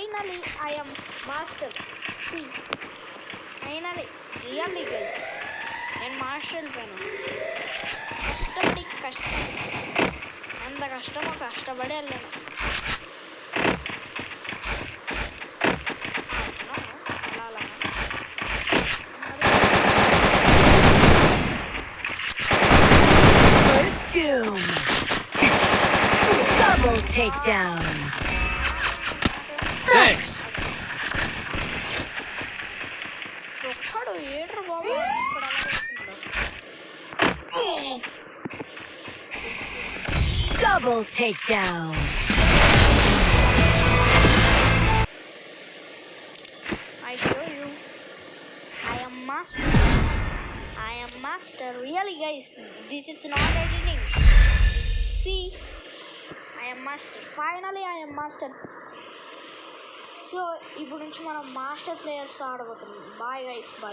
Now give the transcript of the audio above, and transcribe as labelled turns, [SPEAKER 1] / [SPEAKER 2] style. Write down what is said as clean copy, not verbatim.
[SPEAKER 1] Finally I am master. See, finally really guys నేను master వెళ్ళిపోయాను. ఎంత కష్టమో కష్టపడి వెళ్ళాను.
[SPEAKER 2] Doom. Double takedown.
[SPEAKER 3] Thanks.
[SPEAKER 1] ఒక్కడు ఏడ్రు బాబు.
[SPEAKER 2] Double takedown.
[SPEAKER 1] I show you. I am master. I am master. Really guys, this is not editing. See, I am master. Finally I am master. So ఇప్పుడు నుంచి మనం master players ఆడబోతున్నాం. Bye guys, bye.